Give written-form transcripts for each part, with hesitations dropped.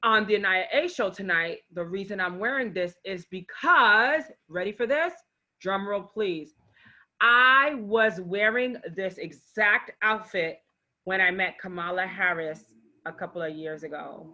on the Aniya A show tonight, the reason I'm wearing this is because, ready for this? Drum roll, please. I was wearing this exact outfit when I met Kamala Harris a couple of years ago.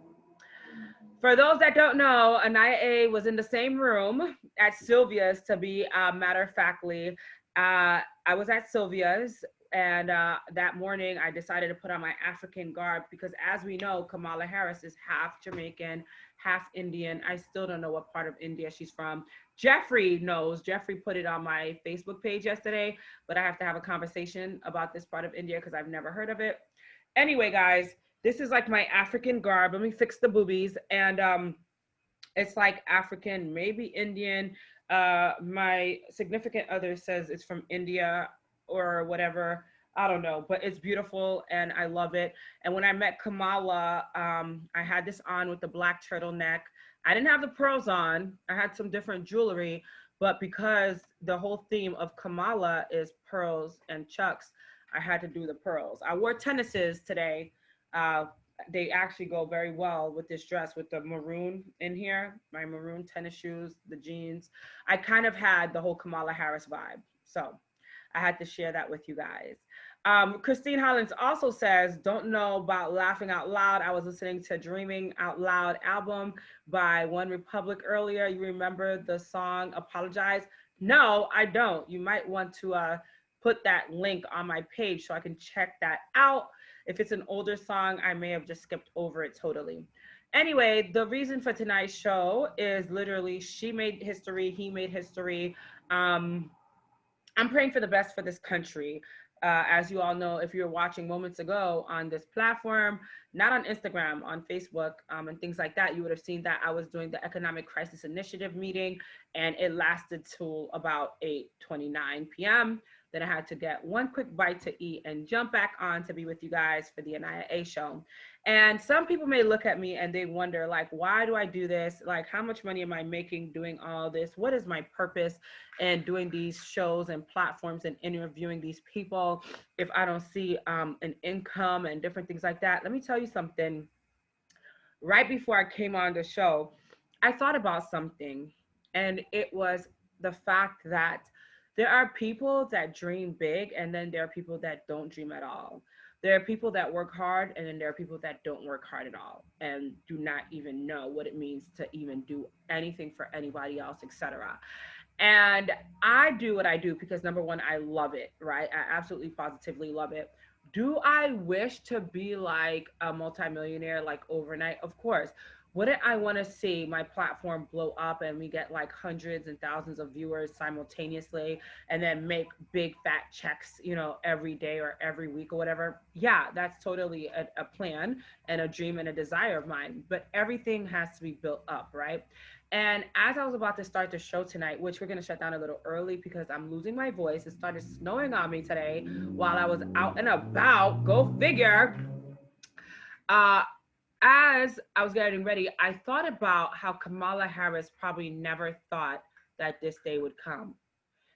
For those that don't know, Aniya A was in the same room at Sylvia's, to be matter of factly. I was at Sylvia's, and that morning I decided to put on my African garb because, as we know, Kamala Harris is half Jamaican, half Indian. I still don't know what part of India she's from. Jeffrey knows. Jeffrey put it on my Facebook page yesterday, but I have to have a conversation about this part of India because I've never heard of it. Anyway, guys, this is like my African garb. Let me fix the boobies. And it's like African, maybe Indian. My significant other says it's from India or whatever. I don't know, but it's beautiful and I love it. And when I met Kamala, I had this on with the black turtleneck. I didn't have the pearls on. I had some different jewelry, but because the whole theme of Kamala is pearls and chucks, I had to do the pearls. I wore tennises today. They actually go very well with this dress with the maroon in here, my maroon tennis shoes, the jeans. I kind of had the whole Kamala Harris vibe. So I had to share that with you guys. Christine Hollins also says, don't know about laughing out loud. I was listening to Dreaming Out Loud album by One Republic earlier. You remember the song Apologize? No, I don't. You might want to put that link on my page so I can check that out. If it's an older song, I may have just skipped over it totally. Anyway, the reason for tonight's show is literally she made history, he made history. I'm praying for the best for this country. As you all know, if you're watching moments ago on this platform, not on Instagram, on Facebook, and things like that, you would have seen that I was doing the Economic Crisis Initiative meeting, and it lasted till about 8:29 p.m. Then I had to get one quick bite to eat and jump back on to be with you guys for the Aniya A show. And some people may look at me and they wonder, like, why do I do this? Like, how much money am I making doing all this? What is my purpose in doing these shows and platforms and interviewing these people if I don't see an income and different things like that? Let me tell you something. Right before I came on the show, I thought about something, and it was the fact that there are people that dream big, and then there are people that don't dream at all. There are people that work hard, and then there are people that don't work hard at all and do not even know what it means to even do anything for anybody else, etc. And I do what I do because, number one, I love it, right? I absolutely positively love it. Do I wish to be like a multimillionaire like overnight? Of course. Wouldn't I want to see my platform blow up and we get like hundreds and thousands of viewers simultaneously and then make big fat checks, you know, every day or every week or whatever? Yeah, that's totally a plan and a dream and a desire of mine. But everything has to be built up, right? And as I was about to start the show tonight, which we're going to shut down a little early because I'm losing my voice. It started snowing on me today while I was out and about. Go figure. As I was getting ready, I thought about how Kamala Harris probably never thought that this day would come.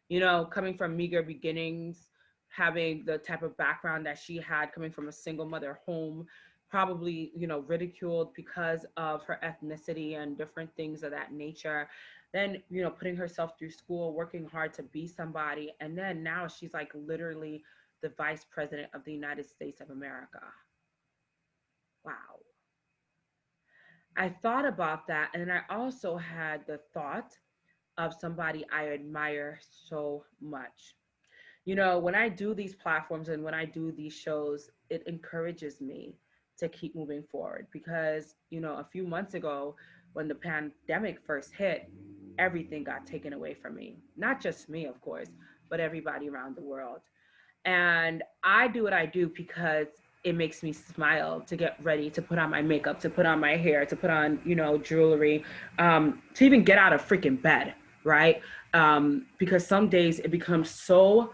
You know, coming from meager beginnings, having the type of background that she had, coming from a single mother home, probably, you know, ridiculed because of her ethnicity and different things of that nature. Then, you know, putting herself through school, working hard to be somebody. And then now she's like literally the vice president of the United States of America. Wow. I thought about that. And then I also had the thought of somebody I admire so much. You know, when I do these platforms and when I do these shows, it encourages me to keep moving forward because, you know, a few months ago when the pandemic first hit, everything got taken away from me. Not just me, of course, but everybody around the world. And I do what I do because it makes me smile to get ready, to put on my makeup, to put on my hair, to put on, you know, jewelry, to even get out of freaking bed, right? Because some days it becomes so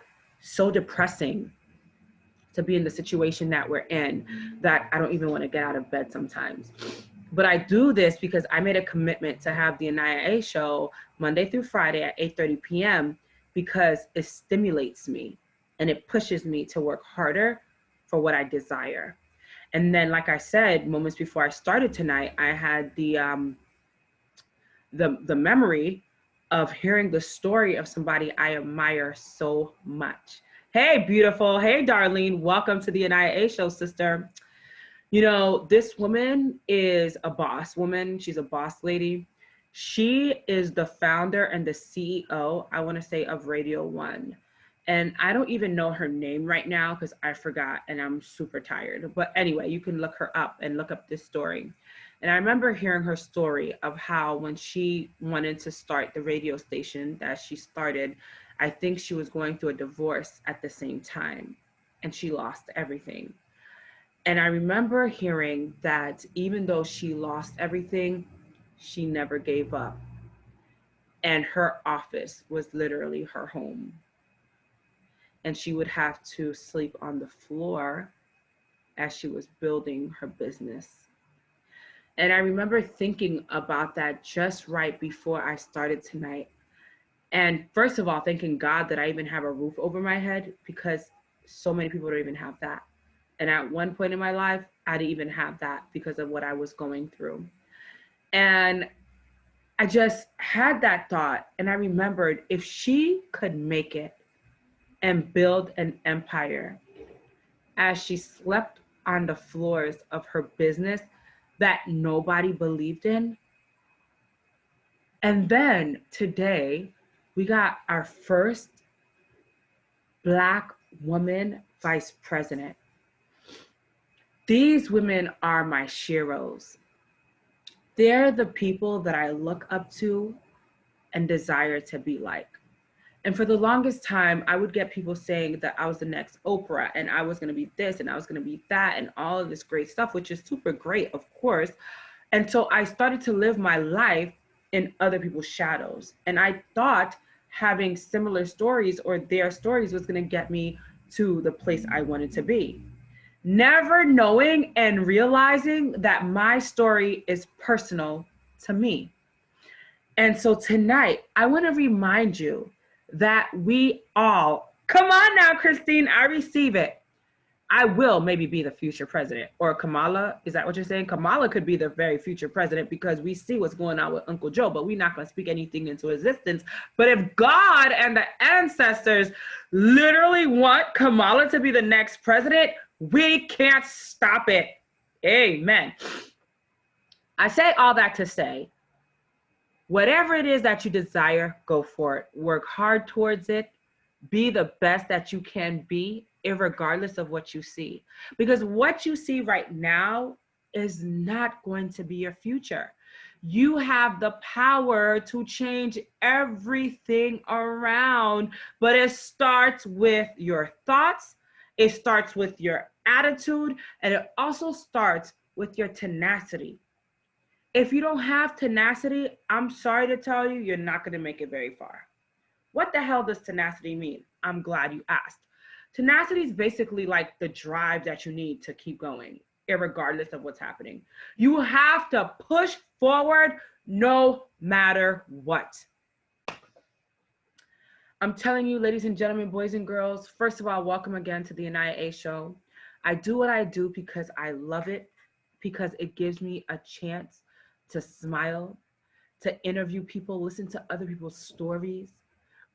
depressing to be in the situation that we're in that I don't even want to get out of bed sometimes. But I do this because I made a commitment to have the Aniya A show Monday through Friday at 8:30 p.m. because it stimulates me and it pushes me to work harder for what I desire. And then, like I said, moments before I started tonight, I had the memory of hearing the story of somebody I admire so much. Hey, beautiful. Hey, Darlene. Welcome to the Aniya A show, sister. You know, this woman is a boss woman. She's a boss lady. She is the founder and the CEO, I want to say, of Radio One. And I don't even know her name right now because I forgot and I'm super tired. But anyway, you can look her up and look up this story. And I remember hearing her story of how when she wanted to start the radio station that she started, I think she was going through a divorce at the same time and she lost everything. And I remember hearing that even though she lost everything, she never gave up. And her office was literally her home. And she would have to sleep on the floor as she was building her business. And I remember thinking about that just right before I started tonight. And first of all, thanking God that I even have a roof over my head because so many people don't even have that. And at one point in my life, I didn't even have that because of what I was going through. And I just had that thought. And I remembered if she could make it and build an empire as she slept on the floors of her business that nobody believed in. And then today, we got our first Black woman vice president. These women are my sheroes. They're the people that I look up to and desire to be like. And for the longest time, I would get people saying that I was the next Oprah and I was going to be this and I was going to be that and all of this great stuff, which is super great, of course. And so I started to live my life in other people's shadows. And I thought having similar stories or their stories was going to get me to the place I wanted to be. Never knowing and realizing that my story is personal to me. And so tonight, I want to remind you that we all, come on now, Christine, I receive it. I will maybe be the future president. Or Kamala, is that what you're saying? Kamala could be the very future president because we see what's going on with Uncle Joe, but we're not going to speak anything into existence. But if God and the ancestors literally want Kamala to be the next president, we can't stop it. Amen. I say all that to say, whatever it is that you desire, go for it. Work hard towards it. Be the best that you can be, irregardless of what you see. Because what you see right now is not going to be your future. You have the power to change everything around, but it starts with your thoughts, it starts with your attitude, and it also starts with your tenacity. If you don't have tenacity, I'm sorry to tell you, you're not going to make it very far. What the hell does tenacity mean? I'm glad you asked. Tenacity is basically like the drive that you need to keep going, irregardless of what's happening. You have to push forward no matter what. I'm telling you, ladies and gentlemen, boys and girls, first of all, welcome again to the Aniya A show. I do what I do because I love it, because it gives me a chance to smile, to interview people, listen to other people's stories,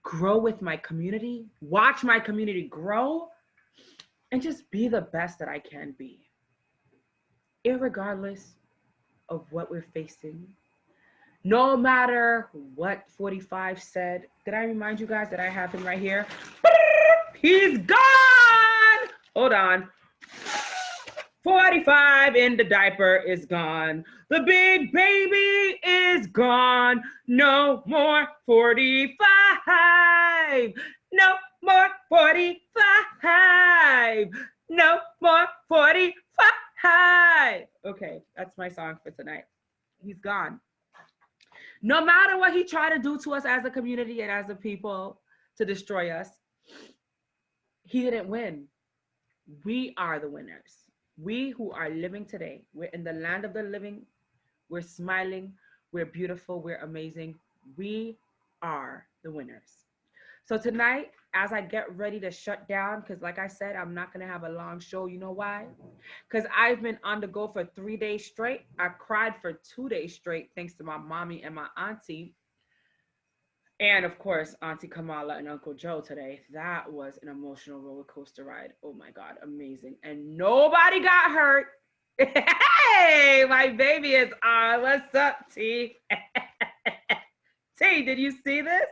grow with my community, watch my community grow, and just be the best that I can be, irregardless of what we're facing. No matter what 45 said. Did I remind you guys that I have him right here? He's gone! Hold on. 45 in the diaper is gone. The big baby is gone. No more 45. No more 45. No more 45. Okay, that's my song for tonight. He's gone. No matter what he tried to do to us as a community and as a people to destroy us, he didn't win. We are the winners. We who are living today, we're in the land of the living, we're smiling, we're beautiful, we're amazing. We are the winners. So tonight, as I get ready to shut down, because like I said, I'm not going to have a long show. You know why? Because I've been on the go for 3 days straight. I cried for 2 days straight, thanks to my mommy and my auntie. And of course, Auntie Kamala and Uncle Joe today. That was an emotional roller coaster ride. Oh my God, amazing. And nobody got hurt. Hey, my baby is on. What's up, T? T, did you see this?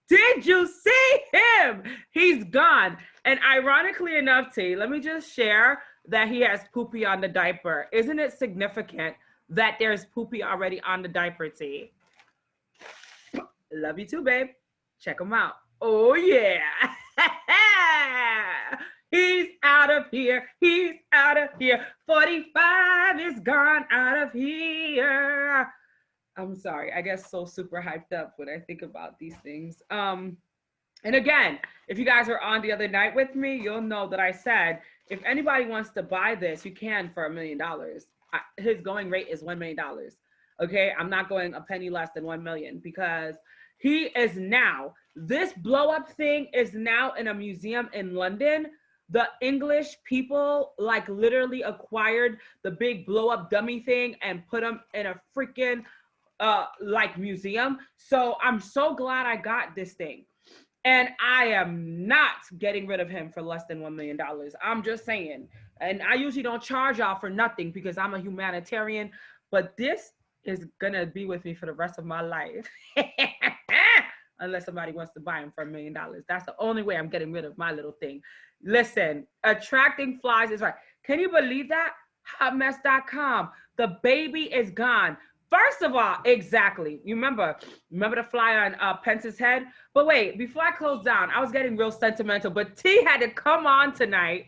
Did you see him? He's gone. And ironically enough, T, let me just share that he has poopy on the diaper. Isn't it significant that there's poopy already on the diaper, T? Love you too, babe. Check him out. Oh, yeah. He's out of here. He's out of here. 45 is gone out of here. I'm sorry. I get so super hyped up when I think about these things. And again, if you guys were on the other night with me, you'll know that I said, if anybody wants to buy this, you can for $1 million. His going rate is $1 million. Okay, I'm not going a penny less than 1 million because he is now, this blow up thing is now in a museum in London. The English people like literally acquired the big blow up dummy thing and put them in a freaking like museum. So I'm so glad I got this thing. And I am not getting rid of him for less than $1 million. I'm just saying. And I usually don't charge y'all for nothing because I'm a humanitarian, but this is gonna be with me for the rest of my life. Unless somebody wants to buy him for $1 million. That's the only way I'm getting rid of my little thing. Listen, attracting flies is right. Can you believe that? Hotmess.com. The baby is gone. First of all, exactly. You remember the fly on Pence's head? But wait, before I close down, I was getting real sentimental, but T had to come on tonight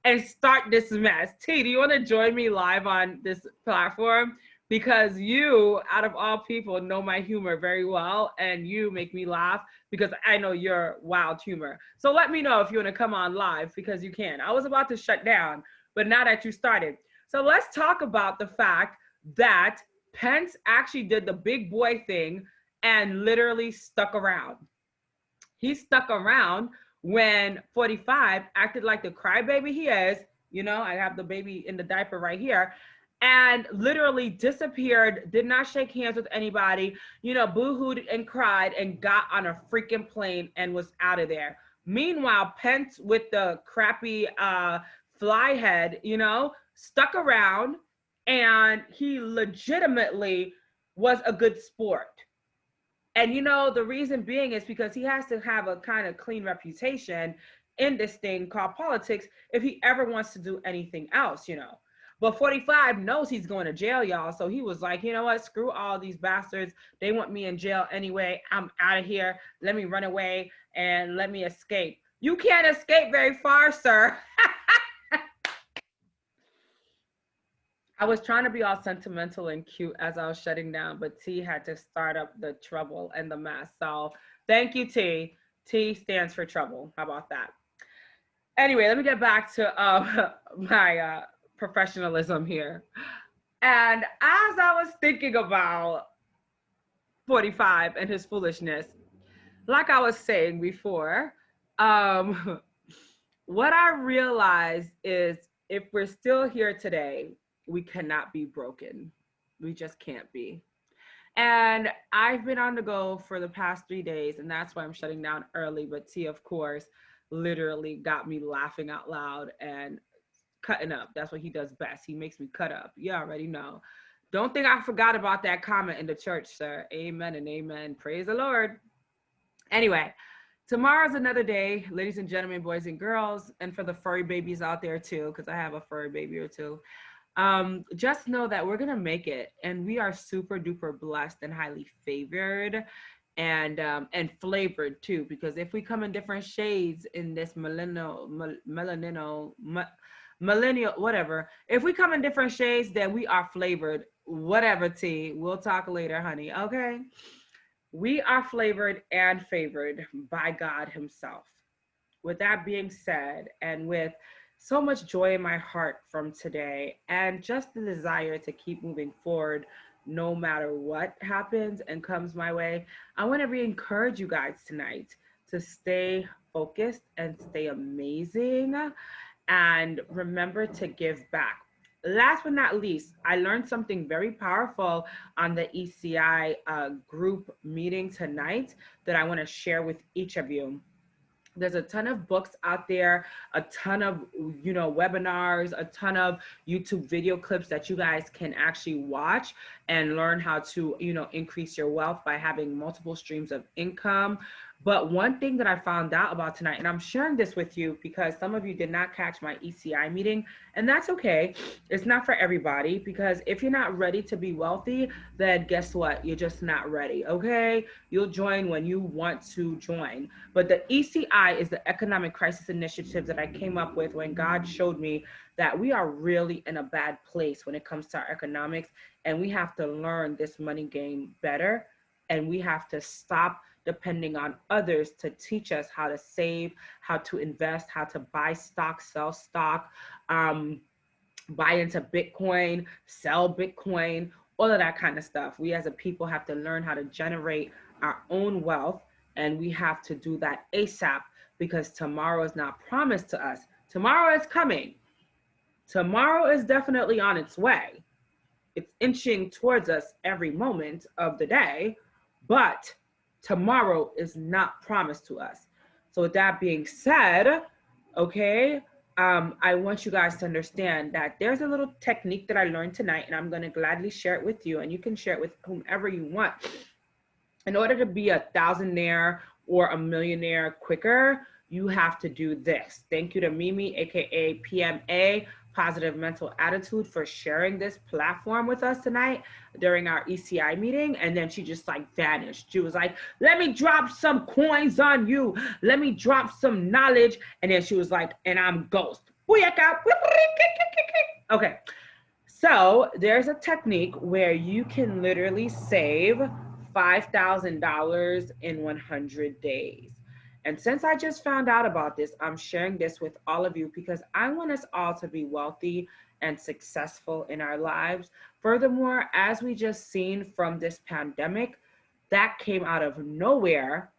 and start this mess. T, do you want to join me live on this platform? Because you, out of all people, know my humor very well, and you make me laugh because I know your wild humor. So let me know if you want to come on live, because you can. I was about to shut down, but now that you started. So let's talk about the fact that Pence actually did the big boy thing and literally stuck around. He stuck around when 45 acted like the crybaby he is. You know, I have the baby in the diaper right here. And literally disappeared, did not shake hands with anybody, you know, boo-hooed and cried and got on a freaking plane and was out of there. Meanwhile, Pence with the crappy fly head, you know, stuck around, and he legitimately was a good sport. And, you know, the reason being is because he has to have a kind of clean reputation in this thing called politics if he ever wants to do anything else, you know. But 45 knows he's going to jail, y'all. So he was like, you know what? Screw all these bastards. They want me in jail anyway. I'm out of here. Let me run away and let me escape. You can't escape very far, sir. I was trying to be all sentimental and cute as I was shutting down, but T had to start up the trouble and the mess. So thank you, T. T stands for trouble. How about that? Anyway, let me get back to my professionalism here. And as I was thinking about 45 and his foolishness, like I was saying before, what I realized is if we're still here today, we cannot be broken. We just can't be. And I've been on the go for the past 3 days, and that's why I'm shutting down early. But T, of course, literally got me laughing out loud and cutting up. That's what he does best. He makes me cut up. You already know. Don't think I forgot about that comment in the church, sir. Amen and amen. Praise the Lord. Anyway, tomorrow's another day, ladies and gentlemen, boys and girls, and for the furry babies out there too, because I have a furry baby or two. Just know that we're gonna make it, and we are super duper blessed and highly favored, and flavored too. Because if we come in different shades in this millennial, whatever. If we come in different shades, then we are flavored. Whatever, T. We'll talk later, honey. Okay. We are flavored and favored by God Himself. With that being said, and with so much joy in my heart from today, and just the desire to keep moving forward no matter what happens and comes my way, I want to re-encourage you guys tonight to stay focused and stay amazing. And remember to give back. Last but not least, I learned something very powerful on the ECI group meeting tonight that I want to share with each of you. There's a ton of books out there, a ton of webinars, a ton of YouTube video clips that you guys can actually watch and learn how to increase your wealth by having multiple streams of income. But one thing that I found out about tonight, and I'm sharing this with you because some of you did not catch my ECI meeting, and that's okay. It's not for everybody, because if you're not ready to be wealthy, then guess what? You're just not ready, okay? You'll join when you want to join. But the ECI is the Economic Crisis Initiative that I came up with when God showed me that we are really in a bad place when it comes to our economics, and we have to learn this money game better, and we have to stop depending on others to teach us how to save, how to invest, how to buy stock, sell stock, buy into Bitcoin, sell Bitcoin, all of that kind of stuff. We as a people have to learn how to generate our own wealth, and we have to do that ASAP, because tomorrow is not promised to us. Tomorrow is coming. Tomorrow is definitely on its way. It's inching towards us every moment of the day, but tomorrow is not promised to us. So with that being said, okay, I want you guys to understand that there's a little technique that I learned tonight, and I'm going to gladly share it with you, and you can share it with whomever you want. In order to be a thousandaire or a millionaire quicker, you have to do this. Thank you to Mimi, aka PMA, Positive Mental Attitude, for sharing this platform with us tonight during our ECI meeting. And then she just like vanished. She was like, let me drop some coins on you. Let me drop some knowledge. And then she was like, and I'm ghost. Okay. So there's a technique where you can literally save $5,000 in 100 days. And since I just found out about this, I'm sharing this with all of you because I want us all to be wealthy and successful in our lives. Furthermore, as we just seen from this pandemic that came out of nowhere,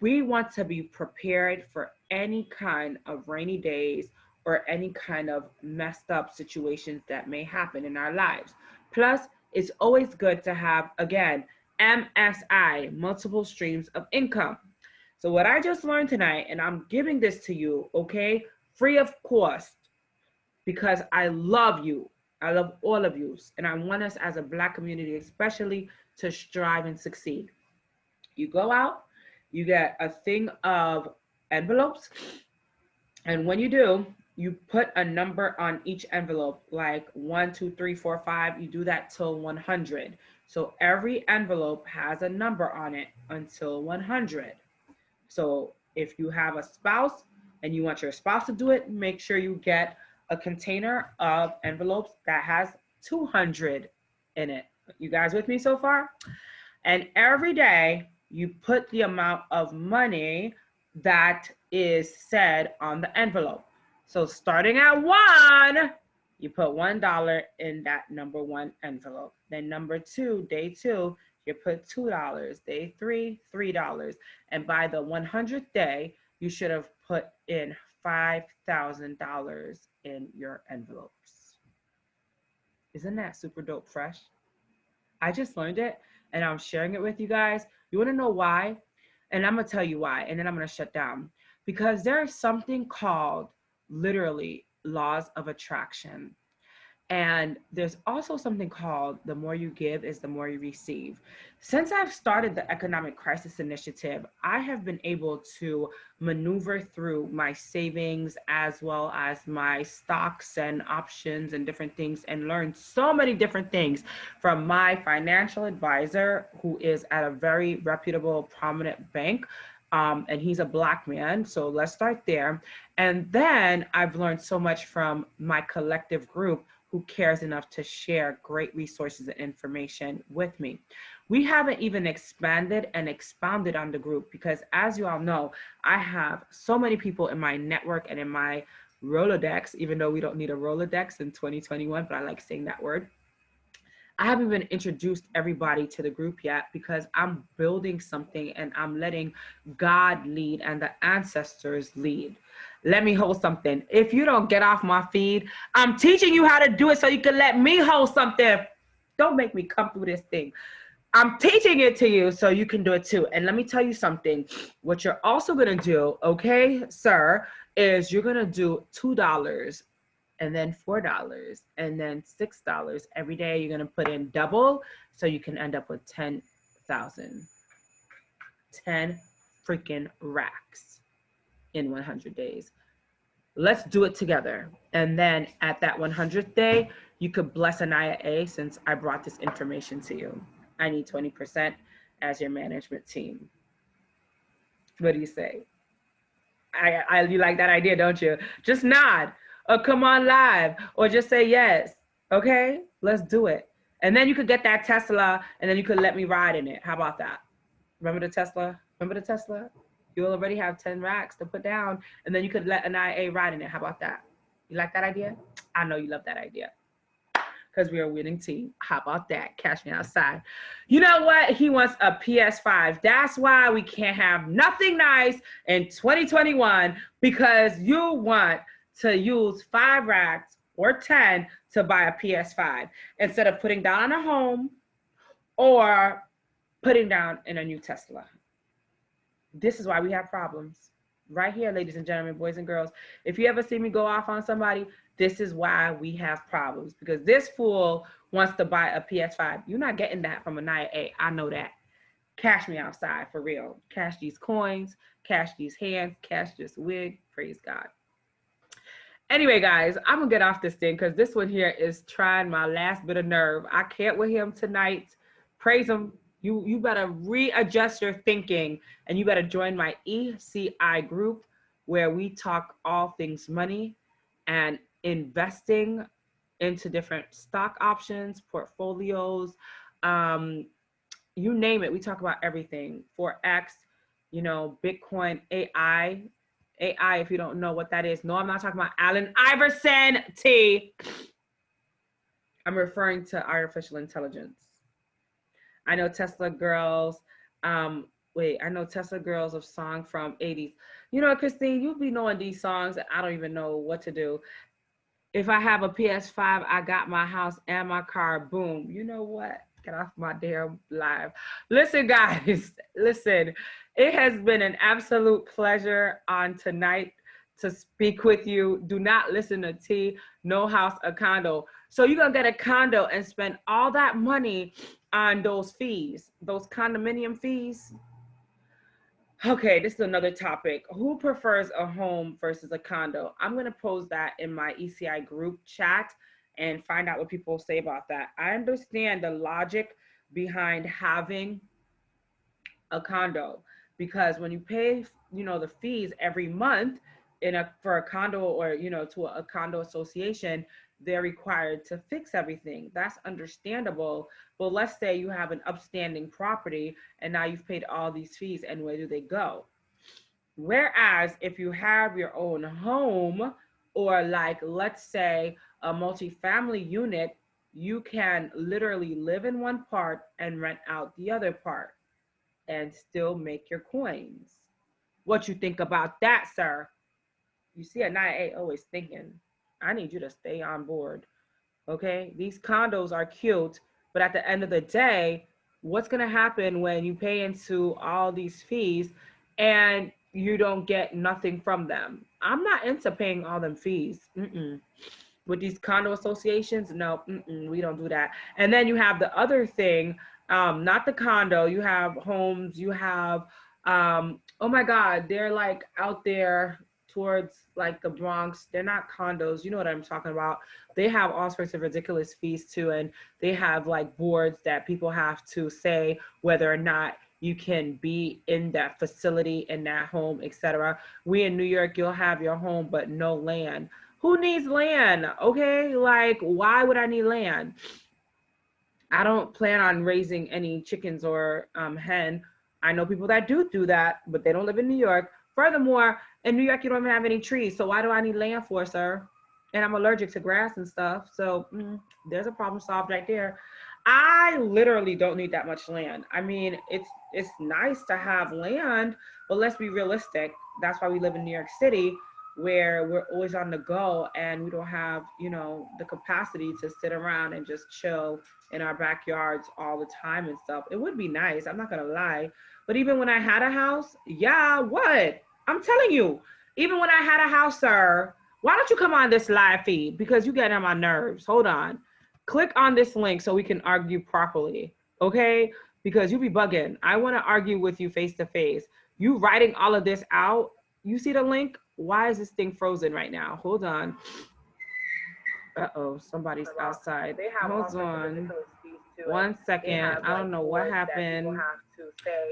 we want to be prepared for any kind of rainy days or any kind of messed up situations that may happen in our lives. Plus, it's always good to have, again, MSI, multiple streams of income. So what I just learned tonight, and I'm giving this to you, okay, free of cost, because I love you. I love all of you. And I want us as a Black community, especially, to strive and succeed. You go out, you get a thing of envelopes. And when you do, you put a number on each envelope, like 1, 2, 3, 4, 5. You do that till 100. So every envelope has a number on it until 100. So if you have a spouse and you want your spouse to do it, make sure you get a container of envelopes that has 200 in it. You guys with me so far? And every day you put the amount of money that is said on the envelope. So starting at 1, you put $1 in that number 1 envelope. Then number 2, day 2, you put $2, day 3, $3. And by the 100th day, you should have put in $5,000 in your envelopes. Isn't that super dope fresh? I just learned it and I'm sharing it with you guys. You want to know why? And I'm going to tell you why, and then I'm going to shut down. Because there is something called literally laws of attraction. And there's also something called the more you give is the more you receive. Since I've started the Economic Crisis Initiative, I have been able to maneuver through my savings as well as my stocks and options and different things, and learn so many different things from my financial advisor, who is at a very reputable, prominent bank. And he's a Black man, so let's start there. And then I've learned so much from my collective group, who cares enough to share great resources and information with me. We haven't even expanded and expounded on the group because, as you all know, I have so many people in my network and in my Rolodex, even though we don't need a Rolodex in 2021, but I like saying that word. I haven't even introduced everybody to the group yet because I'm building something and I'm letting God lead and the ancestors lead. Let me hold something. If you don't get off my feed, I'm teaching you how to do it so you can let me hold something. Don't make me come through this thing. I'm teaching it to you so you can do it too. And let me tell you something. What you're also going to do, okay, sir, is you're going to do $2 and then $4 and then $6 every day. You're going to put in double so you can end up with 10,000, 10 freaking racks in 100 days. Let's do it together. And then at that 100th day, you could bless Aniya A since I brought this information to you. I need 20% as your management team. What do you say? You like that idea, don't you? Just nod or come on live or just say yes. Okay, let's do it. And then you could get that Tesla and then you could let me ride in it. How about that? Remember the Tesla? Remember the Tesla? You'll already have 10 racks to put down and then you could let Aniya A ride in it. How about that? You like that idea? I know you love that idea because we're a winning team. How about that? Catch me outside. You know what? He wants a PS5. That's why we can't have nothing nice in 2021 because you want to use 5 racks or 10 to buy a PS5 instead of putting down on a home or putting down in a new Tesla. This is why we have problems. Right here, ladies and gentlemen, boys and girls. If you ever see me go off on somebody, this is why we have problems. Because this fool wants to buy a PS5. You're not getting that from Aniya A. I know that. Cash me outside, for real. Cash these coins, cash these hands, cash this wig. Praise God. Anyway, guys, I'm going to get off this thing because this one here is trying my last bit of nerve. I can't with him tonight. Praise him. You better readjust your thinking and you better join my ECI group where we talk all things money and investing into different stock options, portfolios, you name it. We talk about everything. Forex, you know, Bitcoin, AI. AI, if you don't know what that is. No, I'm not talking about Allen Iverson T. I'm referring to artificial intelligence. I know Tesla girls. I know Tesla girls of song from 80s. You know, Christine, you'll be knowing these songs. I don't even know what to do. If I have a PS5, I got my house and my car. Boom. You know what? Get off my damn live. Listen, guys. Listen. It has been an absolute pleasure on tonight to speak with you. Do not listen to T. No house, a condo. So you're going to get a condo and spend all that money on those fees, those condominium fees. Okay, this is another topic. Who prefers a home versus a condo? I'm going to pose that in my ECI group chat and find out what people say about that. I understand the logic behind having a condo because when you pay, you know, the fees every month for a condo or, you know, to a condo association, they're required to fix everything. That's understandable. But let's say you have an upstanding property and now you've paid all these fees and where do they go? Whereas if you have your own home or like, let's say a multifamily unit, you can literally live in one part and rent out the other part and still make your coins. What you think about that, sir? You see, Aniya A always thinking, I need you to stay on board. Okay, these condos are cute, but at the end of the day, what's going to happen when you pay into all these fees and you don't get nothing from them? I'm not into paying all them fees. With these condo associations, no, we don't do that. And then you have the other thing, not the condo, you have homes, you have, oh my God, they're like out there towards like the Bronx. They're not condos. You know what I'm talking about. They have all sorts of ridiculous fees too. And they have like boards that people have to say whether or not you can be in that facility, in that home, etc. We in New York, you'll have your home, but no land. Who needs land? Okay, like why would I need land? I don't plan on raising any chickens or hen. I know people that do that, but they don't live in New York. Furthermore, in New York, you don't even have any trees. So why do I need land for, sir? And I'm allergic to grass and stuff. So there's a problem solved right there. I literally don't need that much land. I mean, it's nice to have land, but let's be realistic. That's why we live in New York City, where we're always on the go and we don't have, the capacity to sit around and just chill in our backyards all the time and stuff. It would be nice, I'm not gonna lie. But even when I had a house, yeah, what? I'm telling you, even when I had a house, sir, why don't you come on this live feed? Because you get on my nerves. Hold on. Click on this link so we can argue properly, okay? Because you be bugging. I want to argue with you face to face. You writing all of this out. You see the link? Why is this thing frozen right now? Hold on. Uh-oh, somebody's outside. Hold on. 1 second. I don't know what happened.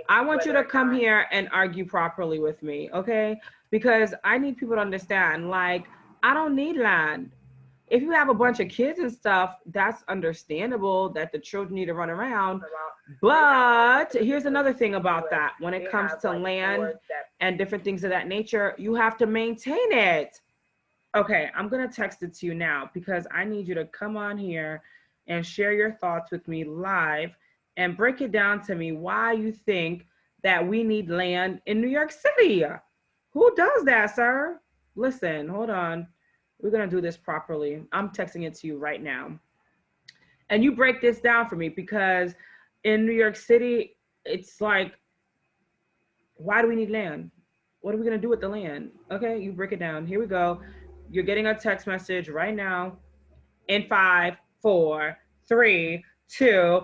I want you to come here and argue properly with me, okay? Because I need people to understand, like, I don't need land. If you have a bunch of kids and stuff, that's understandable that the children need to run around. But here's another thing about that. When it comes to land and different things of that nature, you have to maintain it. Okay, I'm going to text it to you now because I need you to come on here and share your thoughts with me live and break it down to me why you think that we need land in New York City. Who does that, sir? Listen, hold on. We're going to do this properly. I'm texting it to you right now. And you break this down for me because in New York City, it's like, why do we need land? What are we going to do with the land? Okay, you break it down. Here we go. You're getting a text message right now in 5, 4, 3, 2,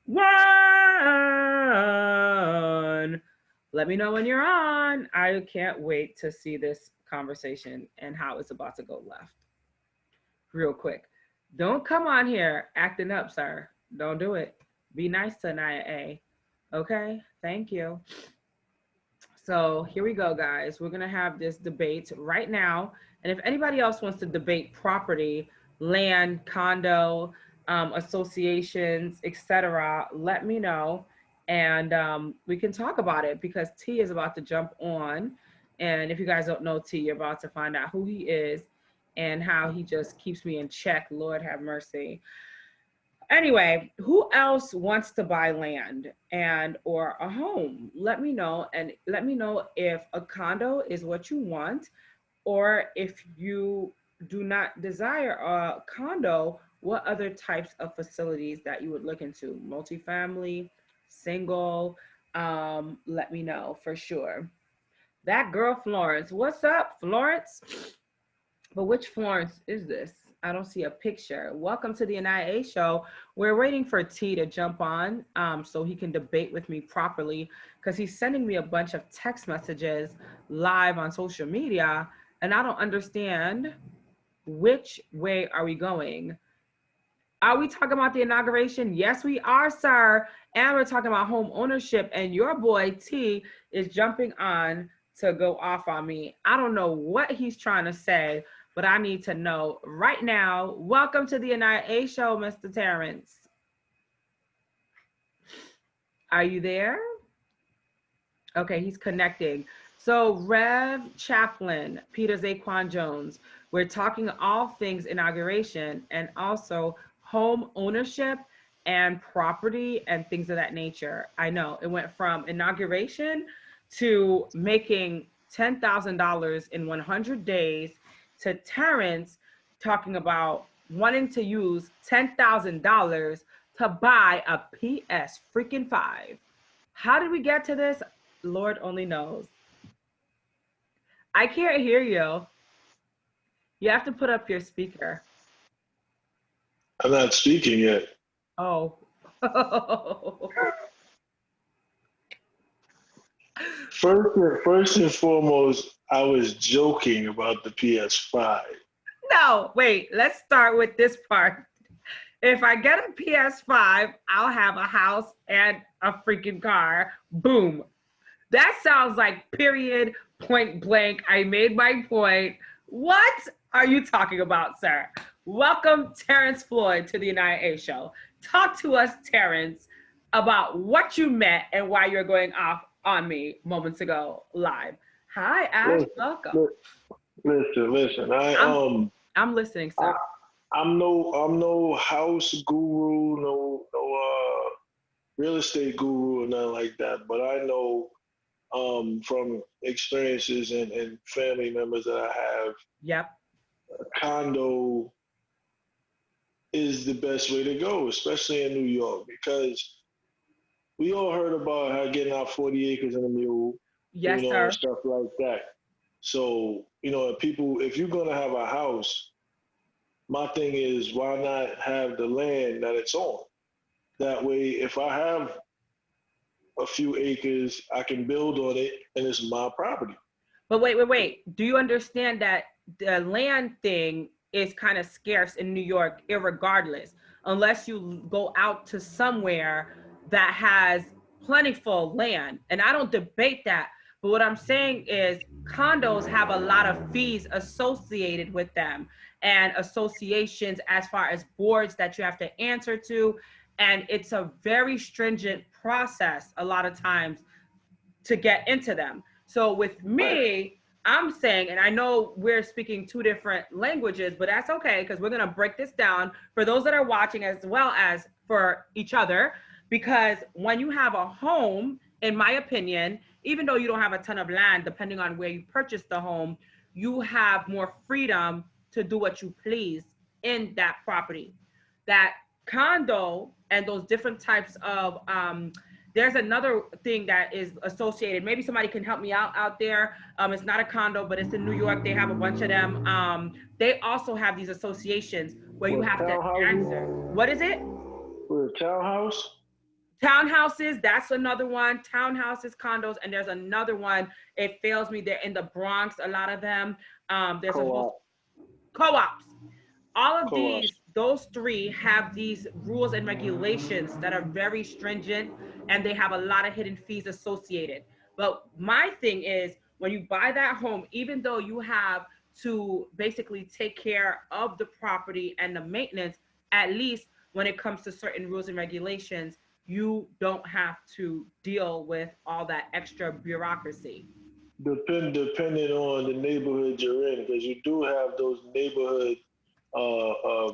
1. Let me know when you're on. I can't wait to see this conversation and how it's about to go left. Real quick. Don't come on here acting up, sir. Don't do it. Be nice to Aniya A. Okay? Thank you. So here we go, guys. We're going to have this debate right now. And if anybody else wants to debate property, land, condo, associations, etc., let me know. And we can talk about it because T is about to jump on. And if you guys don't know T, you're about to find out who he is and how he just keeps me in check. Lord have mercy. Anyway, who else wants to buy land and or a home? Let me know, and let me know if a condo is what you want, or if you do not desire a condo, what other types of facilities that you would look into? Multifamily, single, let me know for sure. That girl Florence, what's up, Florence? But which Florence is this? I don't see a picture. Welcome to the Aniya A show. We're waiting for T to jump on so he can debate with me properly because he's sending me a bunch of text messages live on social media and I don't understand which way are we going. Are we talking about the inauguration? Yes, we are, sir. And we're talking about home ownership and your boy T is jumping on to go off on me. I don't know what he's trying to say, but I need to know right now. Welcome to the Aniya A show, Mr. Terrence. Are you there? Okay, he's connecting. So Rev Chaplain, Peter Zaquan Jones, we're talking all things inauguration and also home ownership and property and things of that nature. I know it went from inauguration to making $10,000 in 100 days to Terrence talking about wanting to use $10,000 to buy a PS freaking 5. How did we get to this? Lord only knows. I can't hear you. You have to put up your speaker. I'm not speaking yet. Oh. First and foremost, I was joking about the PS5. No, wait, let's start with this part. If I get a PS5, I'll have a house and a freaking car. Boom. That sounds like period, point blank. I made my point. What are you talking about, sir? Welcome, Terrence Floyd, to the Aniya A show. Talk to us, Terrence, about what you meant and why you're going off on me moments ago live. Hi, Ash. Welcome. Listen. I'm listening, sir. I'm no house guru, real estate guru or nothing like that, but I know from experiences and family members that I have, Yep. condo is the best way to go, especially in New York, because we all heard about how getting out 40 acres and a mule, Yes, and sir. stuff like that. So, if people, if you're going to have a house, my thing is, why not have the land that it's on? That way, if I have a few acres, I can build on it and it's my property. But wait, wait, wait. Do you understand that the land thing is kind of scarce in New York, irregardless, unless you go out to somewhere that has plentiful land? And I don't debate that. But what I'm saying is condos have a lot of fees associated with them and associations as far as boards that you have to answer to. And it's a very stringent process a lot of times to get into them. So with Right. me, I'm saying, and I know we're speaking two different languages, but that's okay because we're going to break this down for those that are watching as well as for each other. Because when you have a home, in my opinion, even though you don't have a ton of land, depending on where you purchase the home, you have more freedom to do what you please in that property. That condo and those different types of there's another thing that is associated. Maybe somebody can help me out there. It's not a condo, but it's in New York. They have a bunch of them. They also have these associations where you What, have to answer. townhouses? What is it? With a townhouse? Townhouses. That's another one. Townhouses, condos, and there's another one. It fails me. They're in the Bronx. A lot of them. There's a whole Co-op. co-ops. All of Co-op. these, those three have these rules and regulations that are very stringent and they have a lot of hidden fees associated. But my thing is when you buy that home, even though you have to basically take care of the property and the maintenance, at least when it comes to certain rules and regulations, you don't have to deal with all that extra bureaucracy. Depending on the neighborhood you're in, because you do have those neighborhood uh, uh,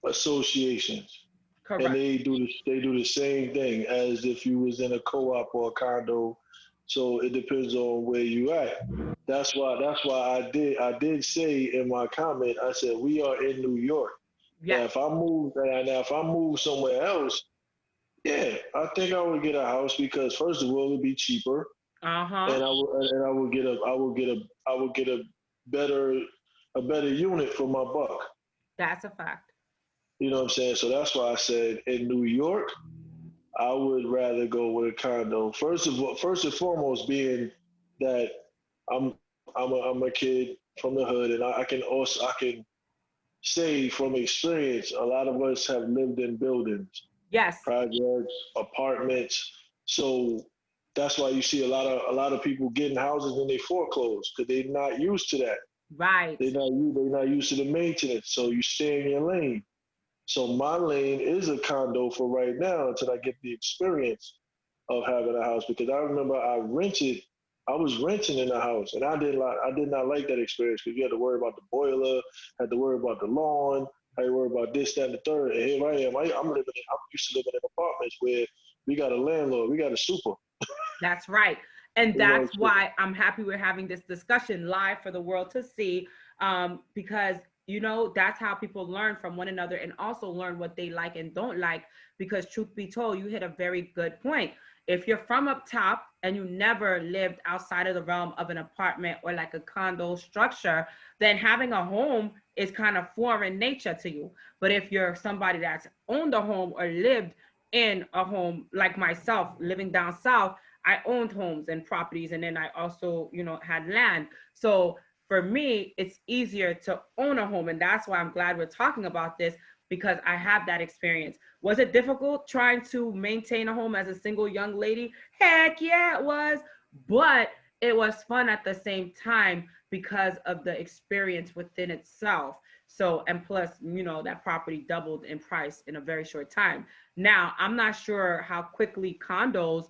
associations, and Correct. they do the same thing as if you was in a co-op or a condo. So it depends on where you at. That's why I did say in my comment, I said we are in New York. Yes. Now if I move somewhere else, yeah, I think I would get a house because first of all it'd be cheaper, Uh-huh. and I would get better a better unit for my buck. That's a fact. You know what I'm saying? So that's why I said in New York, I would rather go with a condo. First and foremost, being that I'm a kid from the hood, and I can say from experience, a lot of us have lived in buildings, Yes. projects, apartments. So that's why you see a lot of people getting houses and they foreclose because they're not used to that. Right. They're not used to the maintenance. So you stay in your lane. So my lane is a condo for right now until I get the experience of having a house because I remember I was renting in a house and I did not like that experience because you had to worry about the boiler, had to worry about the lawn, had to worry about this, that, and the third. And here I am. I'm used to living in apartments where we got a landlord, we got a super. That's right. And You know, that's why I'm happy we're having this discussion live for the world to see, because, that's how people learn from one another and also learn what they like and don't like. Because, truth be told, you hit a very good point. If you're from up top and you never lived outside of the realm of an apartment or like a condo structure, then having a home is kind of foreign nature to you. But if you're somebody that's owned a home or lived in a home, like myself, living down south, I owned homes and properties, and then I also, had land. So for me, it's easier to own a home, and that's why I'm glad we're talking about this because I have that experience. Was it difficult trying to maintain a home as a single young lady? Heck yeah, it was. But it was fun at the same time because of the experience within itself. So, and plus, that property doubled in price in a very short time. Now, I'm not sure how quickly condos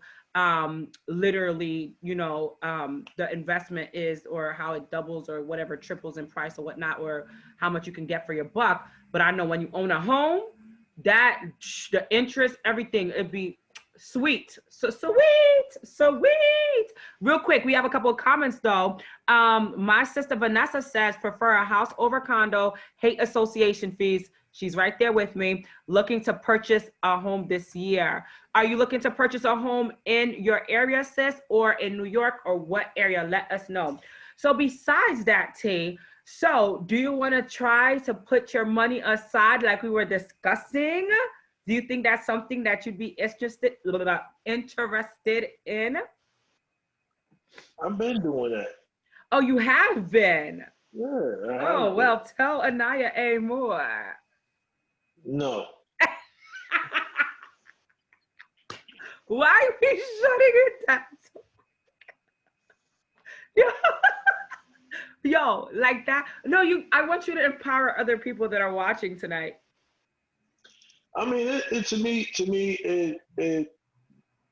literally, the investment is or how it doubles or whatever triples in price or whatnot, or how much you can get for your buck. But I know when you own a home, that the interest, everything, it'd be sweet. So sweet. Real quick, we have a couple of comments though. My sister Vanessa says prefer a house over condo, hate association fees. She's right there with me. Looking to purchase a home this year. Are you looking to purchase a home in your area, sis, or in New York, or what area? Let us know. So besides that, T, so do you want to try to put your money aside like we were discussing? Do you think that's something that you'd be interested in? I've been doing that. Oh, you have been. Yeah, I Oh, have been. well, tell Aniya A more. No. Why are we shutting it down? Yo, yo, like that. No, I want you to empower other people that are watching tonight. I mean, it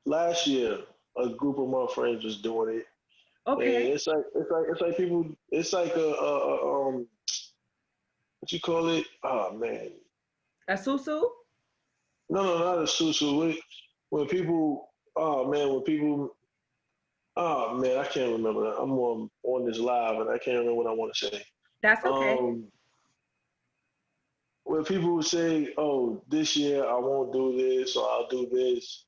last year a group of my friends was doing it, and Okay. it's like people. It's like what you call it? Oh man, A susu? no, not a susu. When people, oh man, when people, oh man, I can't remember. I'm on this live and I can't remember what I want to say. That's okay. Um, when people would say, "Oh, this year I won't do this or I'll do this,"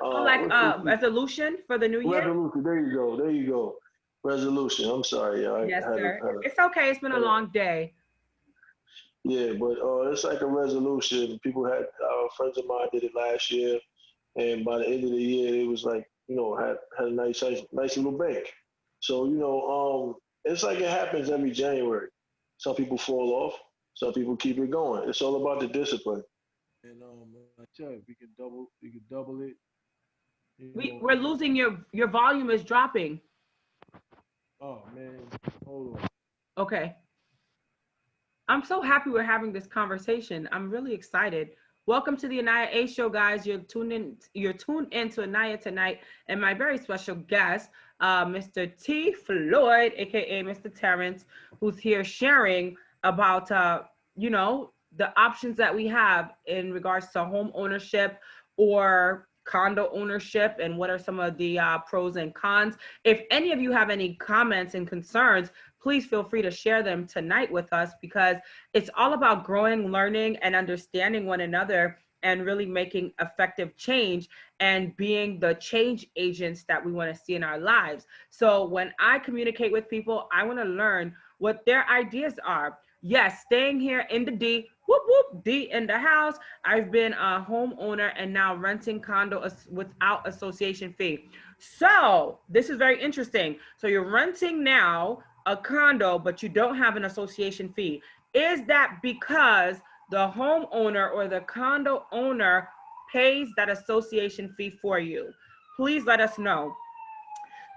Oh, like what's resolution for the new year? resolution? There you go. There you go. Resolution. I'm sorry. Yeah, Yes, I sir. It's okay. It's been a had a long day. yeah, but it's like a resolution. People had friends of mine did it last year, and by the end of the year, it was like had a nice little bank. So it's like it happens every January. Some people fall off. Some people keep it going. It's all about the discipline. And like I said, we can double it. You know, We're losing your volume is dropping. oh man, hold on. Okay. I'm so happy we're having this conversation. I'm really excited. Welcome to the Aniya A show, guys. You're tuned in to Aniya tonight, and my very special guest, Mr. T. Floyd, aka Mr. Terrence, who's here sharing about the options that we have in regards to home ownership or condo ownership, and what are some of the pros and cons. If any of you have any comments and concerns, please feel free to share them tonight with us, because it's all about growing, learning, and understanding one another, and really making effective change and being the change agents that we want to see in our lives. So when I communicate with people, I want to learn what their ideas are. Yes, staying here in the D, whoop whoop, D in the house. I've been a homeowner and now renting condo without association fee. So this is very interesting. So you're renting now a condo, but you don't have an association fee. Is that because the homeowner or the condo owner pays that association fee for you? Please let us know.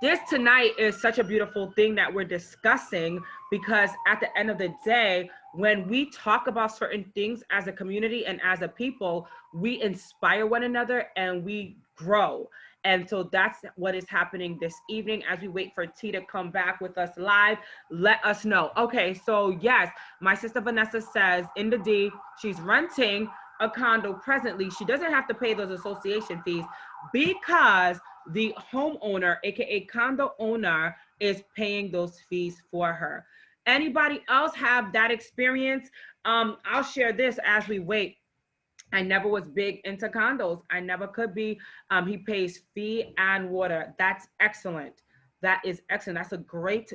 This tonight is such a beautiful thing that we're discussing, because at the end of the day, when we talk about certain things as a community and as a people, we inspire one another and we grow. And so that's what is happening this evening as we wait for T to come back with us live. Let us know. Okay, so yes, my sister Vanessa says in the D, she's renting a condo presently. She doesn't have to pay those association fees because the homeowner, aka condo owner, is paying those fees for her. Anybody else have that experience? I'll share this as we wait. I never was big into condos. I never could be. He pays fee and water. That's excellent. That is excellent. That's a great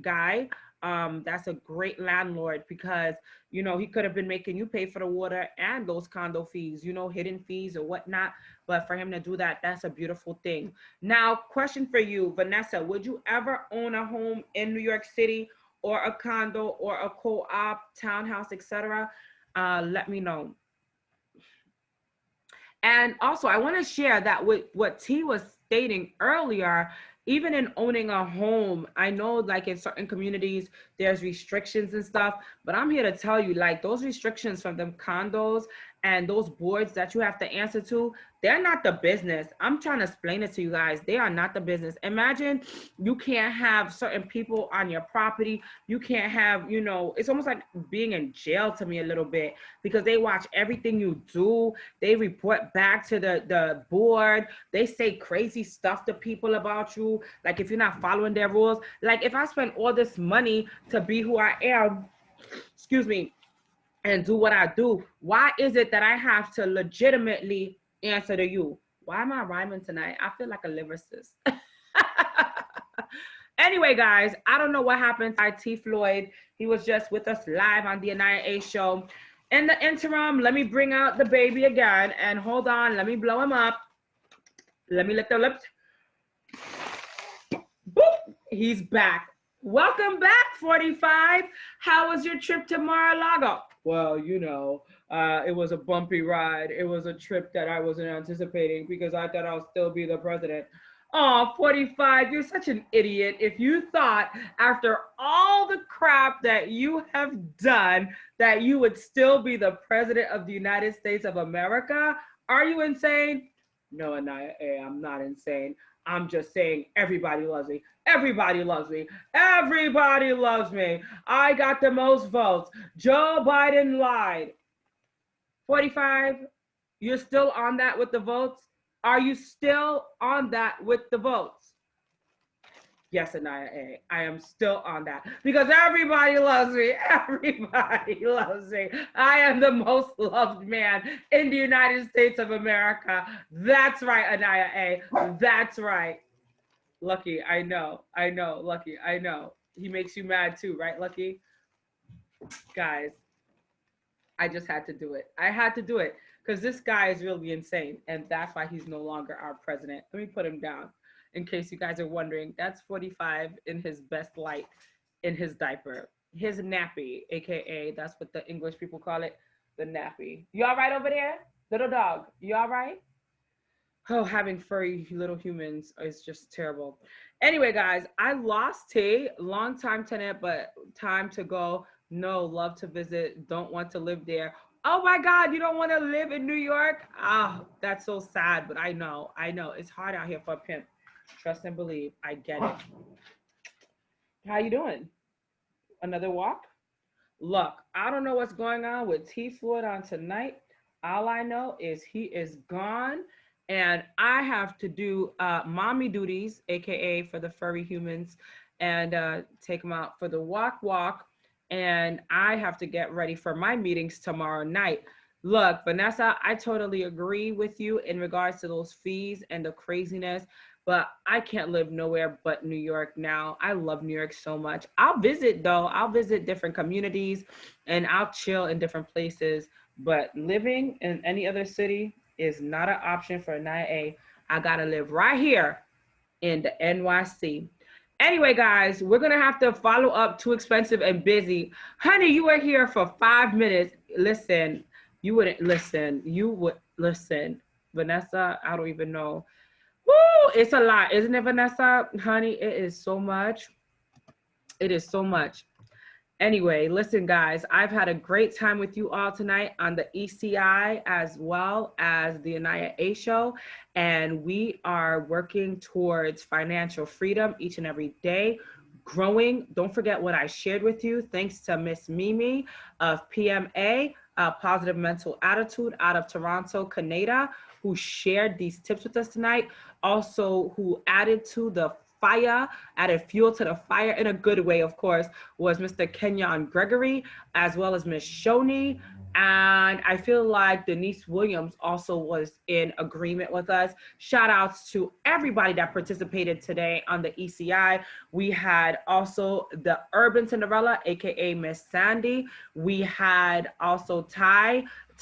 guy. That's a great landlord, because he could have been making you pay for the water and those condo fees, hidden fees or whatnot. But for him to do that, that's a beautiful thing. Now, question for you, Vanessa: would you ever own a home in New York City, or a condo, or a co-op, townhouse, etc.? Let me know. And also, I want to share that with what T was stating earlier, even in owning a home, I know like in certain communities, there's restrictions and stuff, but I'm here to tell you, like, those restrictions from them condos and those boards that you have to answer to, they're not the business. I'm trying to explain it to you guys. They are not the business. Imagine you can't have certain people on your property. You can't have, you know, it's almost like being in jail to me a little bit, because they watch everything you do. They report back to the board. They say crazy stuff to people about you. Like if you're not following their rules, like if I spend all this money to be who I am, excuse me, and do what I do, why is it that I have to legitimately answer to you? Why am I rhyming tonight? I feel like a liver cyst. Anyway, guys, I don't know what happened to T. Floyd. He was just with us live on the Aniya A show. In the interim, let me bring out the baby again. And hold on, let me blow him up. Let me lick the lips. Boop, he's back. Welcome back, 45. How was your trip to Mar-a-Lago? Well, you know, it was a bumpy ride. It was a trip that I wasn't anticipating because I thought I'll still be the president. Oh, 45, you're such an idiot. If you thought after all the crap that you have done that you would still be the president of the United States of America, are you insane? No, Aniya A, I'm not insane. I'm just saying everybody loves me. Everybody loves me. Everybody loves me. I got the most votes. Joe Biden lied. 45, you're still on that with the votes? Are you still on that with the votes? Yes, Aniya A, I am still on that because everybody loves me. Everybody loves me. I am the most loved man in the United States of America. That's right, Aniya A. That's right. Lucky, I know, Lucky, I know. He makes you mad too, right, Lucky? Guys, I just had to do it. I had to do it because this guy is really insane, and that's why he's no longer our president. Let me put him down in case you guys are wondering. That's 45 in his best light, in his diaper. His nappy, AKA, that's what the English people call it, the nappy. You all right over there? Little dog, you all right? Oh, having furry little humans is just terrible. Anyway, guys, I lost T, long time tenant, but time to go. No, love to visit, don't want to live there. Oh my God, you don't want to live in New York? Ah, oh, that's so sad, but I know, it's hard out here for a pimp. Trust and believe, I get it. How you doing? Another walk? Look, I don't know what's going on with T Floyd on tonight. All I know is he is gone, and I have to do mommy duties, AKA for the furry humans, and take them out for the walk. And I have to get ready for my meetings tomorrow night. Look, Vanessa, I totally agree with you in regards to those fees and the craziness, but I can't live nowhere but New York now. I love New York so much. I'll visit though. I'll visit different communities and I'll chill in different places, but living in any other city is not an option for Aniya A. I gotta live right here in the NYC. Anyway, guys, we're gonna have to follow up Too Expensive and Busy. Honey, you were here for 5 minutes. Listen, you wouldn't listen. You would listen. Vanessa, I don't even know. Woo, it's a lot, isn't it, Vanessa? Honey, it is so much. It is so much. Anyway, listen, guys, I've had a great time with you all tonight on the ECI as well as the Aniya A show. And we are working towards financial freedom each and every day, growing. Don't forget what I shared with you. Thanks to Miss Mimi of PMA, Positive Mental Attitude out of Toronto, Canada, who shared these tips with us tonight. Also, who added to the fire, added fuel to the fire in a good way, of course, was Mr. Kenyon Gregory, as well as Miss Shoni. And I feel like Denise Williams also was in agreement with us. Shout outs to everybody that participated today on the ECI. We had also the Urban Cinderella, AKA Miss Sandy. We had also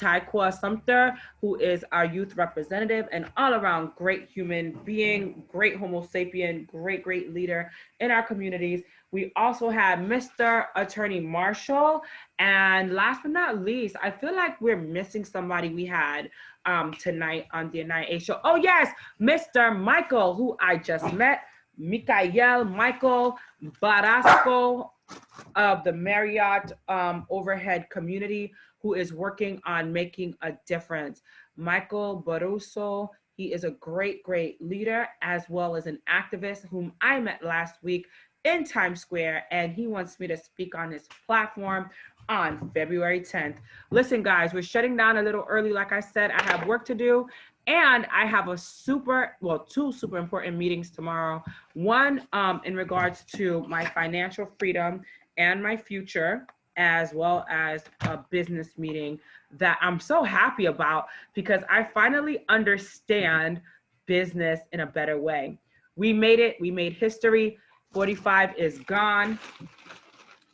Kwa Sumter, who is our youth representative and all around great human being, great Homo sapien, great leader in our communities. We also had Mr. Attorney Marshall. And last but not least, I feel like we're missing somebody we had tonight on the Aniya A show. Oh yes, Mr. Michael, who I just met, Michael Barasco. of the Marriott overhead community who is working on making a difference. Michael Baruso, he is a great, great leader as well as an activist whom I met last week in Times Square, and he wants me to speak on his platform on February 10th. Listen, guys, we're shutting down a little early. Like I said, I have work to do. And I have two super important meetings tomorrow. One in regards to my financial freedom and my future, as well as a business meeting that I'm so happy about because I finally understand business in a better way. We made it, we made history. 45 is gone.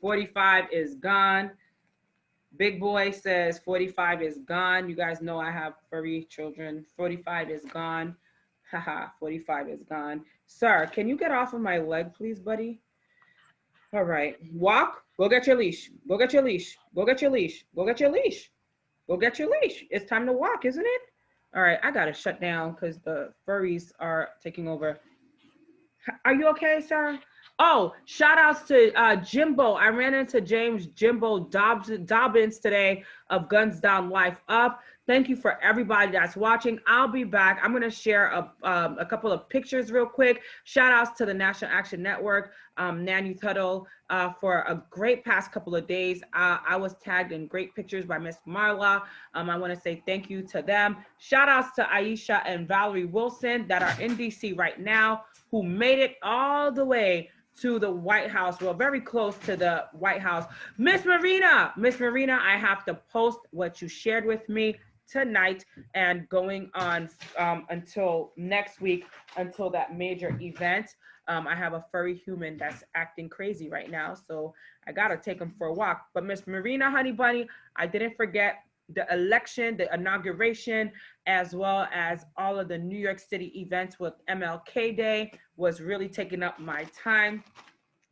45 is gone. Big Boy says 45 is gone. You guys know I have furry children. 45 is gone. Haha, 45 is gone. Sir, can you get off of my leg, please, buddy? All right. Walk. Go get your leash. Go get your leash. Go get your leash. Go get your leash. Go get your leash. It's time to walk, isn't it? All right. I got to shut down because the furries are taking over. Are you okay, sir? Oh, shout outs to Jimbo. I ran into James Jimbo Dobbins today of Guns Down Life Up. Thank you for everybody that's watching. I'll be back. I'm going to share a couple of pictures real quick. Shout outs to the National Action Network, Nan Youth Huddle, for a great past couple of days. I was tagged in great pictures by Miss Marla. I want to say thank you to them. Shout outs to Aisha and Valerie Wilson that are in DC right now, who made it all the way to the White House. Well, very close to the White House. Miss Marina, I have to post what you shared with me tonight and going on until next week, until that major event. I have a furry human that's acting crazy right now, so I gotta take him for a walk. But Miss Marina, honey bunny, I didn't forget the election, the inauguration, as well as all of the New York City events with MLK Day was really taking up my time.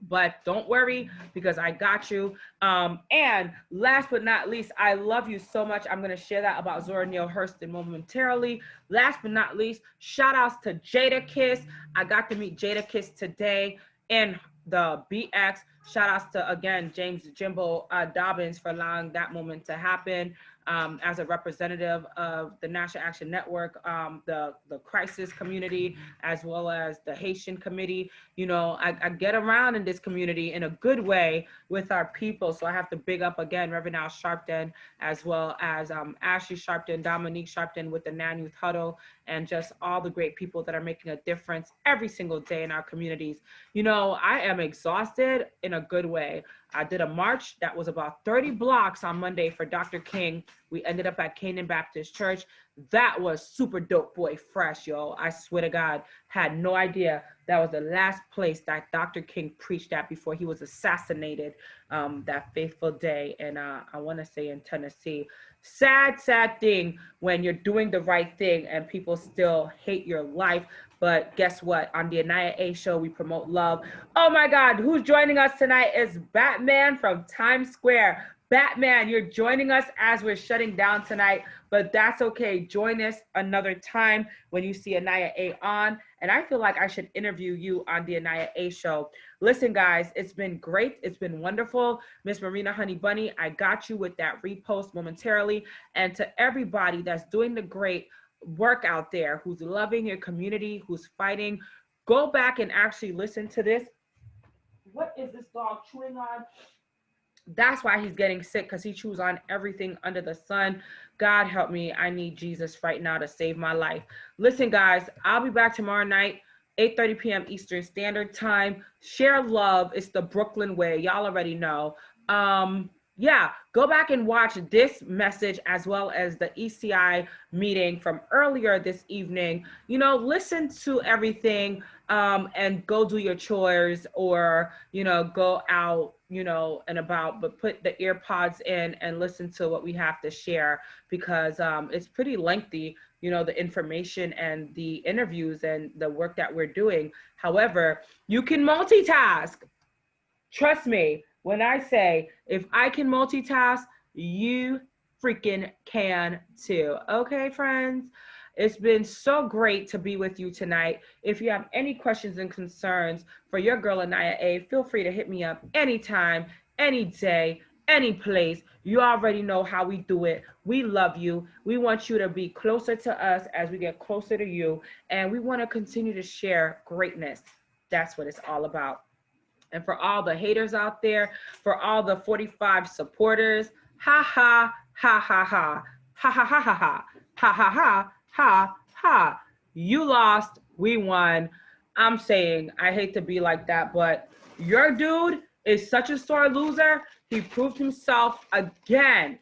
But don't worry, because I got you. And last but not least, I love you so much. I'm going to share that about Zora Neale Hurston momentarily. Last but not least, shout outs to Jada Kiss. I got to meet Jada Kiss today in the BX. Shout outs to, again, James Jimbo Dobbins for allowing that moment to happen. As a representative of the National Action Network, the crisis community, as well as the Haitian committee. You know, I get around in this community in a good way with our people. So I have to big up again Reverend Al Sharpton, as well as Ashley Sharpton, Dominique Sharpton with the Nan Youth Huddle, and just all the great people that are making a difference every single day in our communities. You know, I am exhausted in a good way. I did a march that was about 30 blocks on Monday for Dr. King. We ended up at Canaan Baptist Church. That was super dope boy fresh, yo. I swear to God, had no idea that was the last place that Dr. King preached at before he was assassinated that fateful day. And I want to say in Tennessee. Sad, sad thing when you're doing the right thing and people still hate your life. But guess what? On the Aniya A show, we promote love. Oh my God, who's joining us tonight is Batman from Times Square. Batman, you're joining us as we're shutting down tonight, but that's okay. Join us another time when you see Aniya A on. And I feel like I should interview you on the Aniya A show. Listen, guys, it's been great. It's been wonderful. Miss Marina Honey Bunny, I got you with that repost momentarily. And to everybody that's doing the great work out there, who's loving your community, who's fighting, go back and actually listen to this. What is this dog chewing on? That's why he's getting sick, because he chews on everything under the sun. God help me. I need Jesus right now to save my life. Listen, guys, I'll be back tomorrow night, 8:30 p.m. Eastern Standard Time. Share love. It's the Brooklyn way. Y'all already know. Yeah, go back and watch this message as well as the ECI meeting from earlier this evening. You know, listen to everything and go do your chores, or, you know, go out, you know, and about, but put the ear pods in and listen to what we have to share, because it's pretty lengthy, you know, the information and the interviews and the work that we're doing. However, you can multitask. Trust me when I say, if I can multitask, you freaking can too. Okay, friends? It's been so great to be with you tonight. If you have any questions and concerns for your girl Aniya A, feel free to hit me up anytime, any day, any place. You already know how we do it. We love you. We want you to be closer to us as we get closer to you. And we want to continue to share greatness. That's what it's all about. And for all the haters out there, for all the 45 supporters, ha ha, ha ha ha, ha ha ha ha ha, ha ha ha, ha ha. You lost, we won. I'm saying, I hate to be like that, but your dude is such a sore loser. He proved himself again.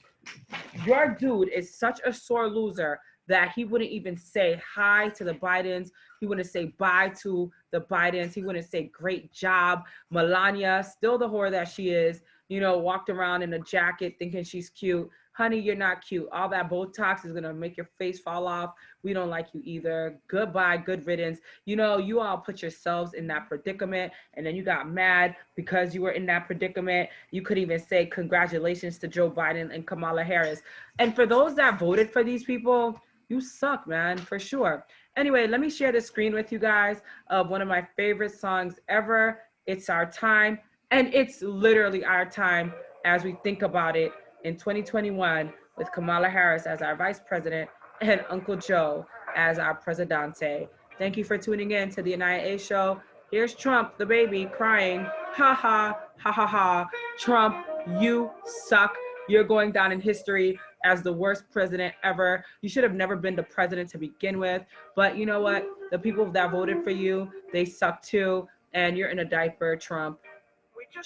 Your dude is such a sore loser that he wouldn't even say hi to the Bidens. He wouldn't say bye to the Bidens. He wouldn't say great job. Melania, still the whore that she is, walked around in a jacket thinking she's cute. Honey, you're not cute. All that Botox is going to make your face fall off. We don't like you either. Goodbye, good riddance. You all put yourselves in that predicament, and then you got mad because you were in that predicament. You couldn't even say congratulations to Joe Biden and Kamala Harris. And for those that voted for these people, you suck, man, for sure. Anyway, let me share the screen with you guys of one of my favorite songs ever. It's Our Time. And it's literally our time as we think about it in 2021 with Kamala Harris as our vice president and Uncle Joe as our presidente. Thank you for tuning in to the Aniya A show. Here's Trump, the baby, crying. Ha ha, ha ha ha. Trump, you suck. You're going down in history as the worst president ever. You should have never been the president to begin with. But you know what? The people that voted for you, they suck too. And you're in a diaper, Trump.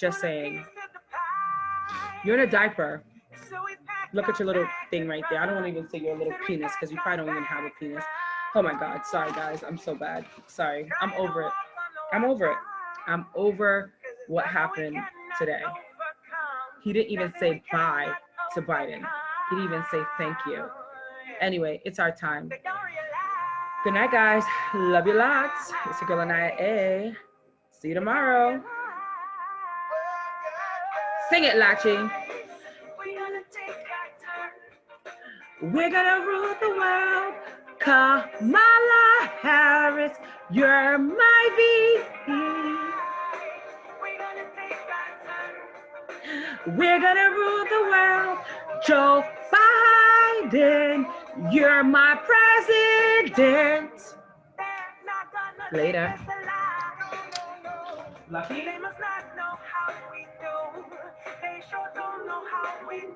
Just saying. You're in a diaper. Look at your little thing right there. I don't want to even say your little penis because you probably don't even have a penis. Oh my God. Sorry, guys. I'm so bad. Sorry. I'm over it. I'm over it. I'm over what happened today. He didn't even say bye to Biden. He didn't even say thank you. Anyway, it's our time. Good night, guys. Love you lots. It's your girl Aniya A. See you tomorrow. Sing it, Lachi. We're gonna rule the world. Kamala Harris, you're my VP. We're gonna rule the world. Joe Biden, you're my president. Later. Lucky? They must not know how we do. They sure don't know how we do.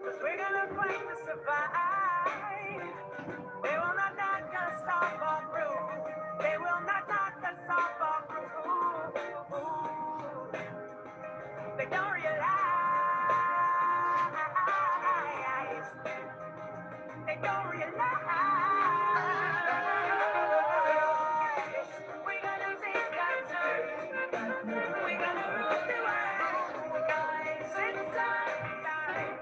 Cause we're gonna fight to survive. They will not knock us off our roof. They will not knock us off our roof. They don't realize. They don't realize. We're gonna take our turn. We're gonna rule the world. Guys, it's our time.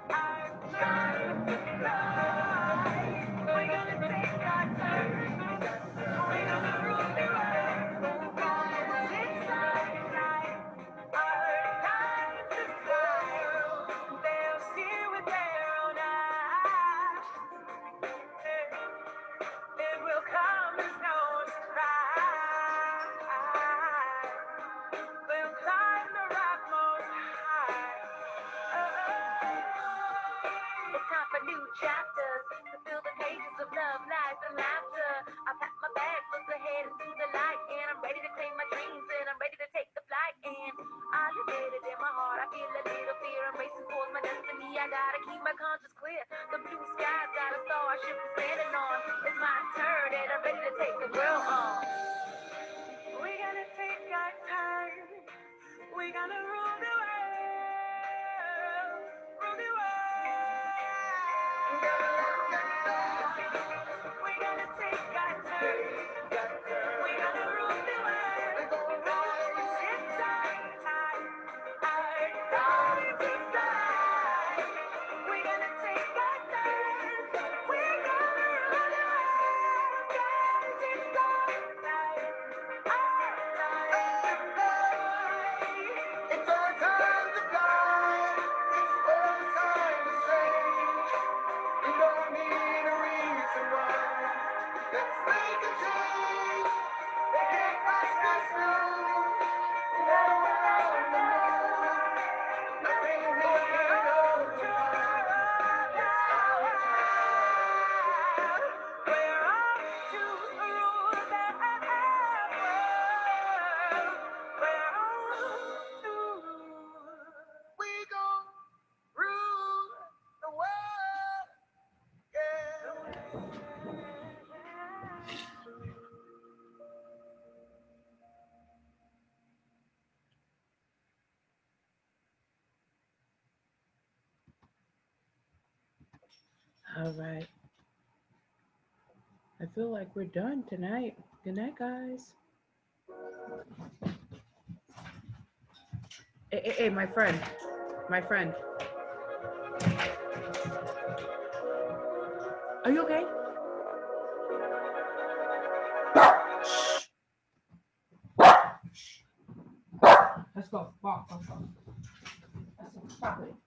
Our time to fly. We're gonna take our turn. We're gonna rule the world. Guys, it's our time. Our time to fly. They'll see with their own eyes. It will come as no surprise. We'll climb the rock most high. It's time for new chapters to fill the pages of love, life, and laughter. I pack my bag, look ahead into the light, and I'm ready to claim my dreams, and I'm ready to take the flight. And I live it in my heart. I feel a little fear. I'm racing towards my destiny. I gotta keep my conscience clear. The blue skies got a star I should be standing on. It's my turn, and I'm ready to take the world on. We're gonna take our time. We're gonna rule the world. Rule the world. We're gonna take our turn. We're gonna rule the world. It's our time. Our time to fly. We're gonna take our turn. We're gonna rule the world. Guys, it's our time. Our time to fly. It's our time to fly. All right. I feel like we're done tonight. Good night, guys. Hey, my friend. My friend. Are you okay? Let's go. Walk. Let's go. Stop it.